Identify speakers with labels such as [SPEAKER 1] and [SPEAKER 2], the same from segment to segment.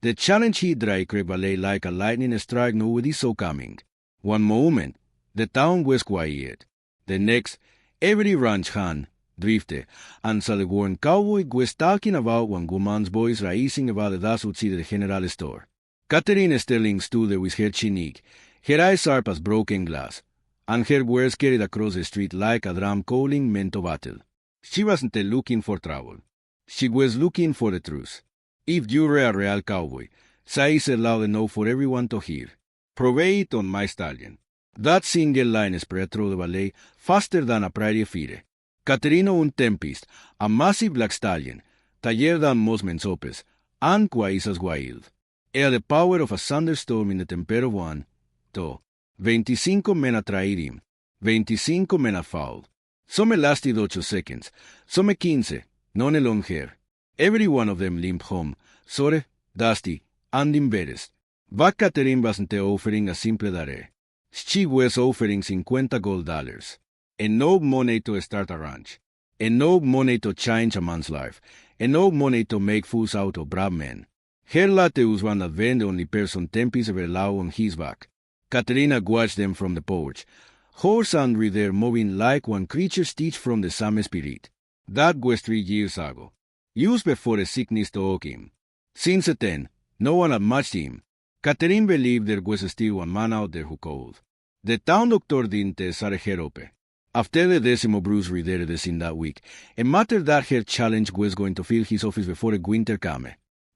[SPEAKER 1] The challenge he dry crevalay like a lightning strike nobody saw coming. One moment, the town was quiet. The next, every ranch hand, drifted, and Saliguan cowboy was talking about one woman's voice rising about the dust outside the general store. Catherine Sterling stood there with her chinique, her eyes sharp as broken glass, and her words carried across the street like a drum calling men to battle. She wasn't looking for trouble. She was looking for the truth. If you were a real cowboy, say it loud enough for everyone to hear. Prove it on my stallion. That single line spread through the valley faster than a prairie fire. Caterino un Tempest, a massive black stallion, taller than most men's opes, and twice as wild. Had the power of a thunderstorm in the temper of one, to 25 men atraíd him, 25 men fouled. Some lasted 8 seconds, some 15, none long hair. Every one of them limped home, sore, dusty, and embarrassed. But Catherine wasn't offering a simple dare. She was offering $50. Enough money to start a ranch. Enough money to change a man's life. Enough money to make fools out of brave men. Her latte was one that the only person Tempest ever allowed on his back. Caterina watched them from the porch, horse and rider moving like one creature stitched from the same spirit. That was 3 years ago. Used before the sickness took him. Since then, no one had matched him. Catherine believed there was still one man out there who could. The town doctor didn't sare her open. After the decimo Bruce reader in that week, it mattered that her challenge was going to fill his office before the winter came.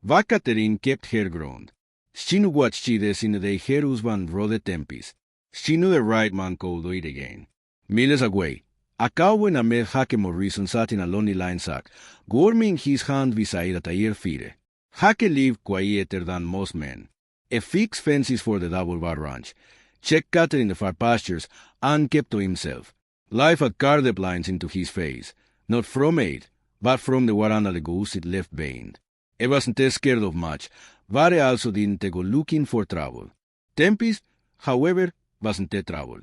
[SPEAKER 1] But Catherine kept her ground. She knew what she did in the day her husband rode the Tempest. She knew the right man could do it again. Miles away, a cowboy named Jake Morrison sat in a lonely line sack, warming his hand beside a tire fire. Jake lived quieter than most men. He fixed fences for the double bar ranch, checked cattle in the far pastures, and kept to himself. Life had carved the blinds into his face, not from it, but from the waranda the goose it left veined. He wasn't scared of much, but he also didn't go looking for trouble. Tempest, however, wasn't trouble.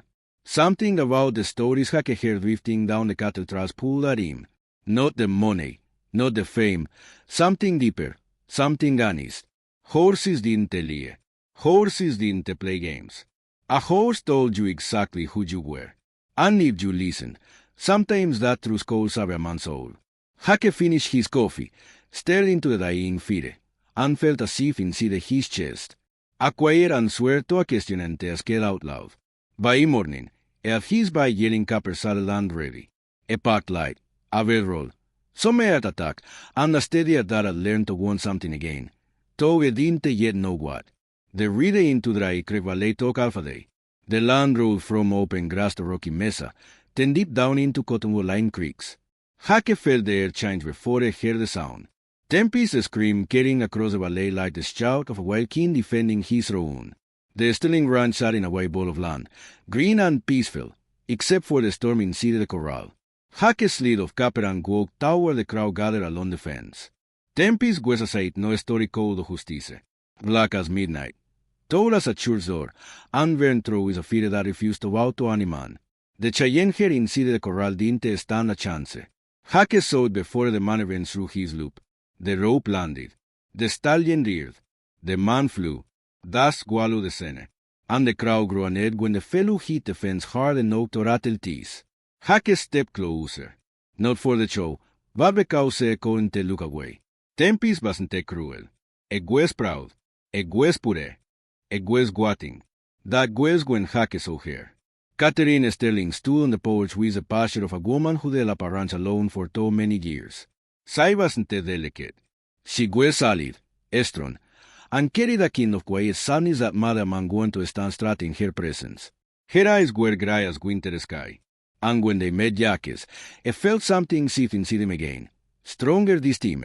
[SPEAKER 1] Something about the stories Jake heard drifting down the cattle tracks pulled at him. Not the money, not the fame, something deeper, something honest. Horses didn't lie. Horses didn't play games. A horse told you exactly who you were. And if you listen, sometimes that truth calls out a man's soul. Jake finished his coffee, stared into the dying fire, and felt as if inside his chest. A quiet answer to a question asked out loud. By morning, he had his by yelling copper saddle and ready. A packed light, a bedroll, some heart attack, and a steady at that had learned to want something again, though he didn't yet know what. The reader into dry crevalle took alpha day. The land rolled from open grass to rocky mesa, then deep down into cottonwood-lined creeks. Jake felt the air change before he heard the sound. Tempest screamed carrying across the valley like the shout of a wild king defending his throne. The Sterling ranch sat in a white ball of land, green and peaceful, except for the storm inside the corral. Jake slid off copper and walked toward the crowd gathered along the fence. Tempest was aside no story called justice, black as midnight, tall as a church door, and burned through with a fear that refused to bow to any man. The Cheyenne head inside the corral didn't stand a chance. Jake saw it before the man ran through his loop. The rope landed. The stallion reared. The man flew. Dust swallowed the scene. And the crowd grew an edge when the fellow hit the fence hard enough to rattle teeth. Jake stepped closer. Not for the show, but because he couldn't look away. Tempest wasn't cruel. It was proud. It was pure. It was guating. That was when Jake saw her. Catherine Sterling stood on the porch with the posture of a woman who held up a ranch alone for so many years. She wasn't delicate. She was solid, strong, and carried a kind of quiet sadness that made a man want to stand straight in her presence. Her eyes were gray as winter sky, and when they met Jake's, it felt something shift inside him again, stronger this time.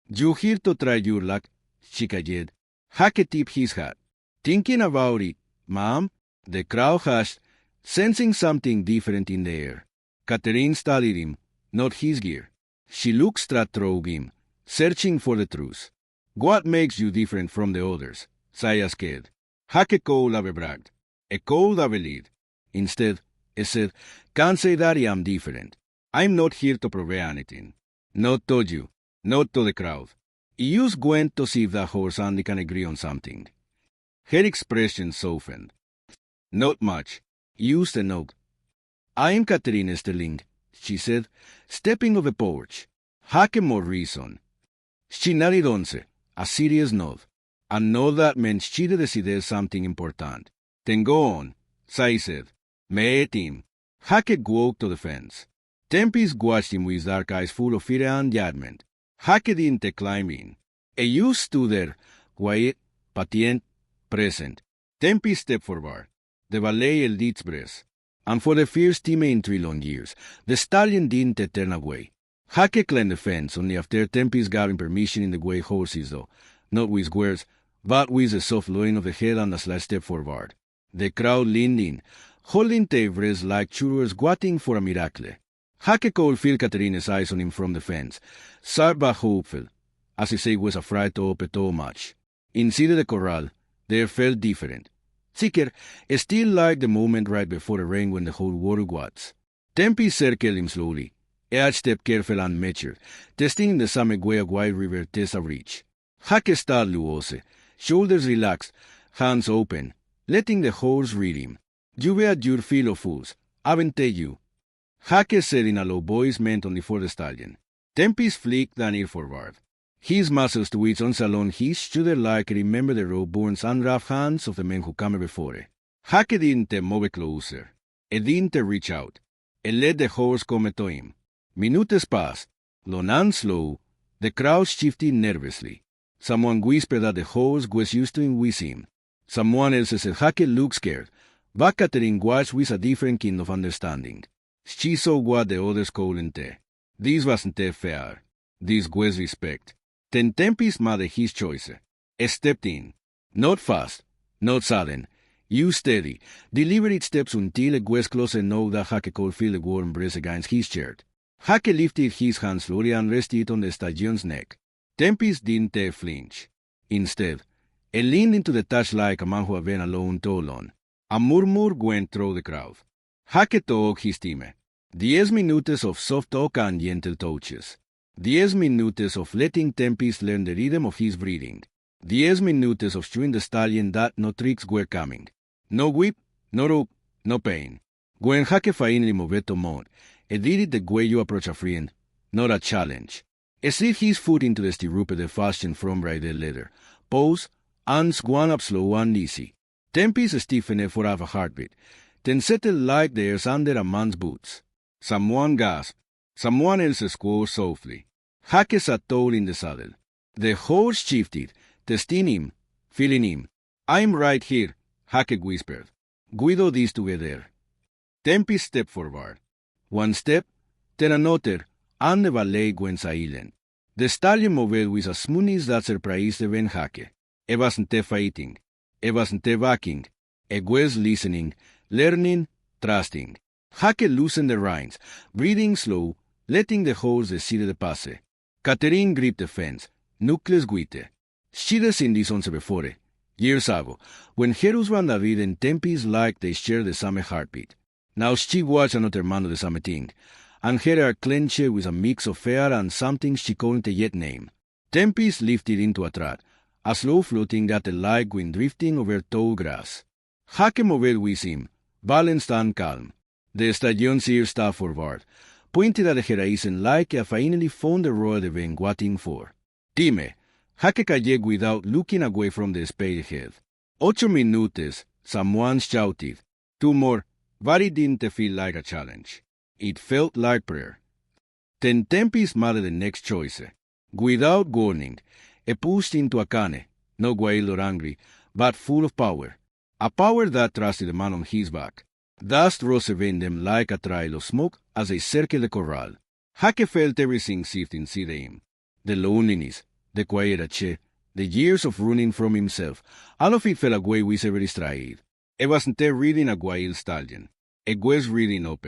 [SPEAKER 1] You here to try your luck? She called. Jake tipped his hat. Thinking about it, ma'am? The crowd hushed, sensing something different in the air. Catherine studied him, not his gear. She looked straight through him, searching for the truth. What makes you different from the others? She asked. Jake could have bragged. He could have lead. Instead, he said, can't say that I am different. I'm not here to prove anything. Not to you, not to the crowd. Use went to see if the horse Andy can agree on something. Her expression softened. Not much. Used a note. I am Catherine Sterling, she said, stepping off the porch. Jake Morrison. She nodded once, a serious nod. A nod that meant she decided something important. Then go on, Sai said. Me et him. Jake walked to the fence. Tempest watched him with dark eyes full of fear and judgment. Jake didn't climb in. A youth stood there, quiet, patient, present. Tempest stepped forward. The valet held its breath. And for the first time in 3 long years, the stallion didn't turn away. Jake climbed the fence only after Tempest gave him permission in the way horses do, not with words, but with a soft lowering of the head and a slight step forward. The crowd leaned in, holding their breaths like churros waiting for a miracle. Jake could feel Catherine's eyes on him from the fence, sharp but hopeful, as if he was afraid to open too much. Inside the corral, they felt different. Sicker, still like the moment right before the rain when the whole world was. Tempest circled him slowly, each step careful and measured, testing the same way a wide river tests a reach. Jake stood loose, shoulders relaxed, hands open, letting the horse read him. You be at your fill of fools, haven't you? Jake said in a low voice meant only for the stallion. Tempest flicked an ear forward. His muscles twitched on along his shoulder like remember the raw bones and rough hands of the men who came before. Jake didn't move closer. He didn't reach out. He let the horse come to him. Minutes passed. Long and slow, the crowd shifted nervously. Someone whispered that the horse was used to him with him. Someone else said Jake looked scared, but Catherine watched with a different kind of understanding. She saw what the others couldn't. This wasn't fair. This was respect. Then Tempest made his choice. He stepped in. Not fast, not sudden. Use steady, deliberate steps until it was close enough that Jake could feel the warm breeze against his shirt. Jake lifted his hand slowly and rested on the stallion's neck. Tempest didn't flinch. Instead, he leaned into the touch like a man who had been alone too long. A murmur went through the crowd. Jake took his time. 10 minutes of soft talk and gentle touches. 10 minutes of letting Tempest learn the rhythm of his breathing. 10 minutes of showing the stallion that no tricks were coming. No whip, no rope, no pain. When Jake finally moved to more, he did it the way you approach a friend, not a challenge. He slid his foot into the stirrup the fashioned from braided leather, paused, and swung up slow and easy. Tempest stiffened for half a heartbeat, then settled like the earth under a man's boots. Someone gasped. Someone else squawked softly. Jake sat tall in the saddle. The horse shifted, testing him, feeling him. I'm right here, Jake whispered. We do this together. Tempest stepped forward. One step, then another, and the valet went silent. The stallion moved with a smoothness that surprised even Jake. He wasn't fighting. He wasn't backing. He was listening, learning, trusting. Jake loosened the reins, breathing slow, letting the horse decide the pace. Catherine gripped the fence, nucleus guite. She'd seen this once before, years ago, when her husband David and Tempest like they shared the same heartbeat. Now she watched another man do the same thing, and her heart clenched with a mix of fear and something she couldn't yet name. Tempest lifted into a trot, a slow floating that like wind drifting over tall grass. Jake moved with him, balanced and calm. The stallion's ears stopped forward, pointed at the horizon like he finally found the road they'd been waiting for. Dime, Jake called without looking away from the spade ahead. 8 minutes, someone shouted. 2 more, but it didn't feel like a challenge. It felt like prayer. Then Tempest made the next choice. Without warning, he pushed into a cane, not wild or angry, but full of power. A power that trusted the man on his back. Dust rose around them like a trail of smoke as they circled the corral. Jake felt everything shift inside him. The loneliness, the quiet che, the years of running from himself, all of it fell away with every stride. It wasn't reading a wild stallion. It was reading Ope.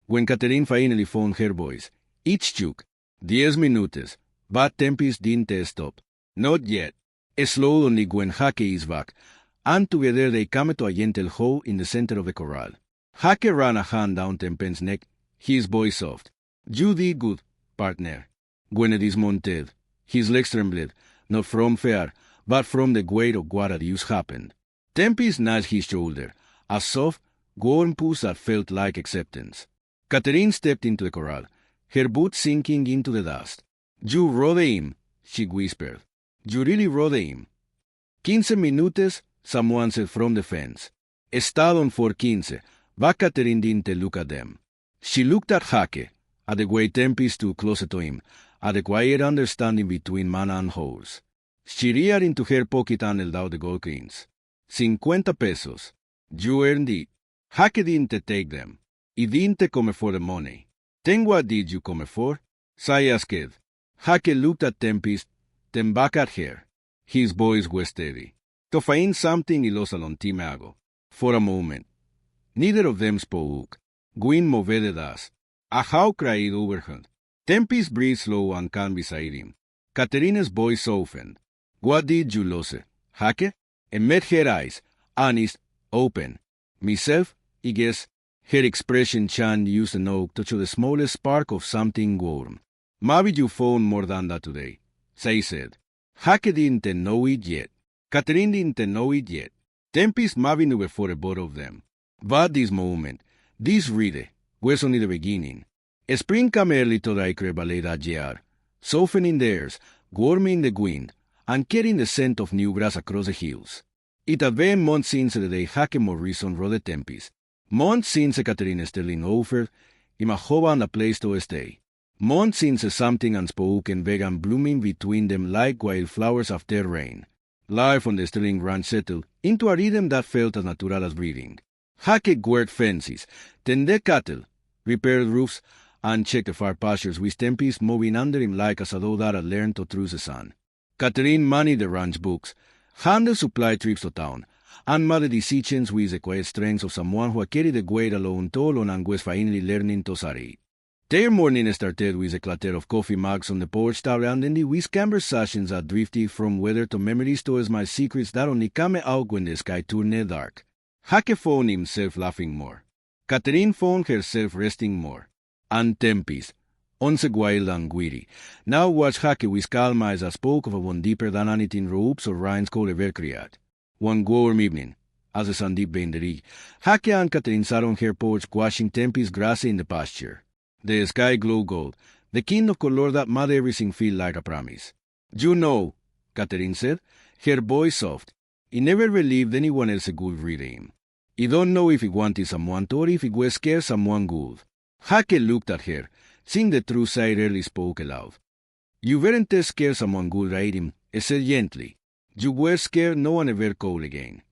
[SPEAKER 1] When Catherine finally found her voice, it shook. 10 minutes, but Tempest didn't stop. Not yet. It slowed only when Jake is back, and together they came to a gentle hoe in the center of the corral. Jake ran a hand down Tempest's neck, his voice soft. You did good, partner. When he dismounted, his legs trembled, not from fear, but from the weight of what had just happened. Tempest nudged his shoulder, a soft, warm push that felt like acceptance. Catherine stepped into the corral, her boots sinking into the dust. "You rode him," she whispered. "You really rode him." 15 minutes, someone said from the fence. "Estaron for 15, but Catherine didn't look at them. She looked at Jake, at the way Tempest stood closer to him, at the quiet understanding between man and horse. She reached into her pocket and held out the gold coins. 50 pesos. You earned it. Jake didn't take them. He didn't come for the money. Then what did you come for? I asked. Jake looked at Tempest, then back at her. His voice was steady. To find something y los alonti hago. For a moment. Neither of them spoke. Gwyn moved the dust. A how cried overhead. Tempest breathed slow and calm beside him. Catherine's voice softened. What did you lose? Jake? And met her eyes, honest, open. Myself, I guess, her expression changed an oak to show the smallest spark of something warm. Maybe you found more than that today, they said. Jake didn't know it yet. Catherine didn't know it yet. Tempest maybe knew before both of them. But this moment, this read, was only the beginning. Spring came early to the Acre Valley that year, softening the airs, warming the wind, and carrying the scent of new grass across the hills. It had been months since the day Jake Morrison rode the Tempest. Months since Catherine Sterling offered him a home and a place to stay. Months since something unspoken began blooming between them like wildflowers after rain. Life on the Sterling ranch settled into a rhythm that felt as natural as breathing. Jake guarded fences, tended cattle, repaired roofs, and checked the far pastures with Tempest moving under him like a shadow that had learned to trust the sun. Catherine managed the ranch books, handled supply trips to town, and made decisions with the quiet strength of someone who had carried the weight alone too long and was finally learning to say. Their morning started with a clatter of coffee mugs on the porch table and ended with conversations that drifted from weather to memories to my secrets that only came out when the sky turned dark. Jake found himself laughing more. Catherine found herself resting more. And Tempest, once wild and weary, now watched Jake with calm eyes that spoke of a one deeper than anything ropes or rhymes could ever create. One warm evening, as the sun dipped in the rig, Jake and Catherine sat on her porch washing Tempest's grass in the pasture. The sky glowed gold, the kind of color that made everything feel like a promise. "You know," Catherine said, her voice soft, "he never believed anyone else could read him. He don't know if he wanted someone to or if he was scared someone would." Jake looked at her, seeing the true side rarely spoke aloud. "You weren't scared someone would read him," he said gently. "You were scared no one ever called again."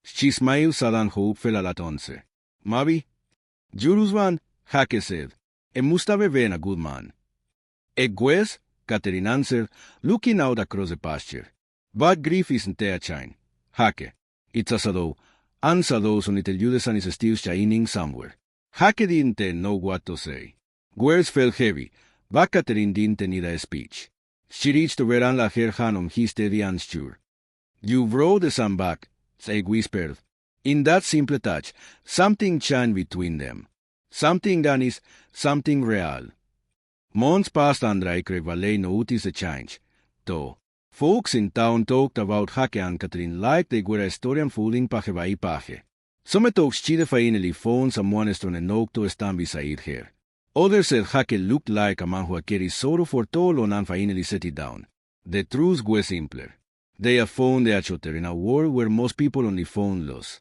[SPEAKER 1] She smiled sad and hope fell at once. "Maybe." "Julius one," Jake said. "He must have been a good man." "It was," Catherine answered, looking out across the pasture. "But grief isn't a shine, Jake. It's a shadow, and shadows only tell you the sun is still shining somewhere." Jake didn't know what to say. Words felt heavy, but Catherine didn't need a speech. She reached over and laid her hand on his steady and sure. "You brought the sun back," they whispered. In that simple touch, something changed between them. Something honest, something real. Months passed and Acre Valley noticed the change. Though folks in town talked about Jake and Catherine like they were a story unfolding page by page. Some talks she finally found someone strong enough to stand beside her. Others said Jake looked like a man who had carried sorrow for too long and finally set it down. The truth was simpler. They had found the shelter in a world where most people only found loss.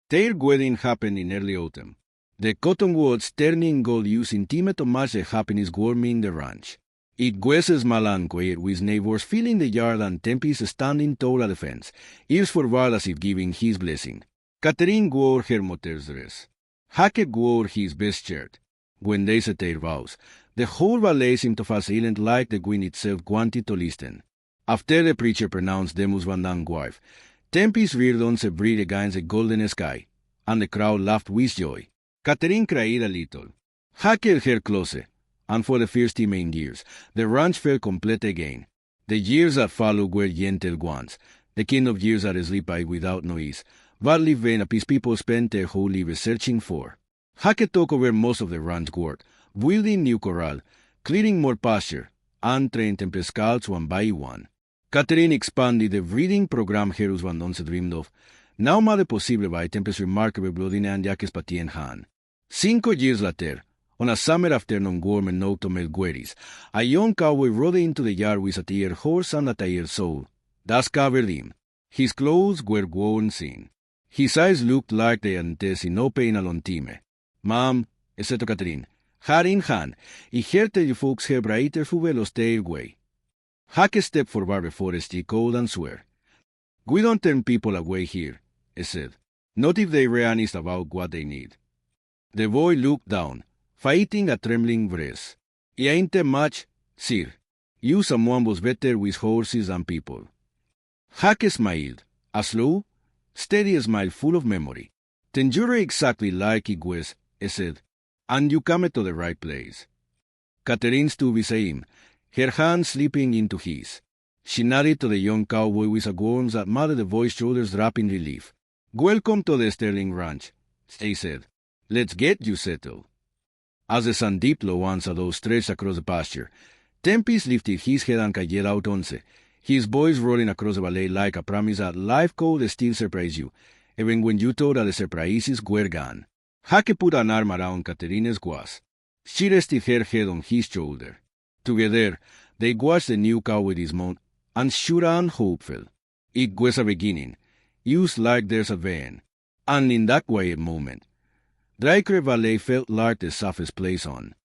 [SPEAKER 1] Their wedding happened in early autumn. The cottonwoods turning gold used intimate to match the happiness warming the ranch. It was small and quiet, with neighbors filling the yard and Tempest standing tall at the fence, ears forward as if giving his blessing. Catherine wore her mother's dress. Jake wore his best shirt. When they said their vows, the whole valley seemed to fall silent like the wind itself wanted to listen. After the preacher pronounced Demus Van Damme wife, Tempest reared on the breeze against the golden sky, and the crowd laughed with joy. Catherine cried a little. Jake held her closer, and for the first time in years, the ranch felt complete again. The years that followed were gentle ones, the kind of years that sleep by without noise, but live in a peace people spent their whole lives searching for. Jake took over most of the ranch work, building new corral, clearing more pasture, and trained Tempest scouts one by one. Catherine expanded the reading program Herus van once dreamed of. Now made possible by Tempest remarkable bloodine and Jacques Patien Han. 5 years later, on a summer afternoon warm and autumnal gueris, a young cowboy rode into the yard with a tired horse and a tired soul. Das covered him. His clothes were worn thin. His eyes looked like the antesinope in a lontime. Ma'am, excepto Catherine, hat in hand, y herte de folks hebreiter fuve los tailway. Hack stepped forward before he called and swear. We don't turn people away here, he said. Not if they're honest about what they need. The boy looked down, fighting a trembling breast. "It ain't much, sir. You someone was better with horses than people." Hack smiled, a slow, steady smile full of memory. "Then you're exactly like it was," he said, "and you come to the right place." Catherine stood beside him, her hand slipping into his. She nodded to the young cowboy with a warmth that made the boy's shoulders drop in relief. "Welcome to the Sterling Ranch," they said. "Let's get you settled." As the sun dipped low once a those stretched across the pasture, Tempest lifted his head and called out once, his voice rolling across the valley like a promise that life could still surprise you, even when you thought that the surprises were gone. Hake put an arm around Catherine's waist. She rested her head on his shoulder. Together, they watched the new cowboy dismount, unsure and hopeful. It was a beginning, used like there's a vein, and in that quiet moment, Dry Creek Valley felt like the softest place on.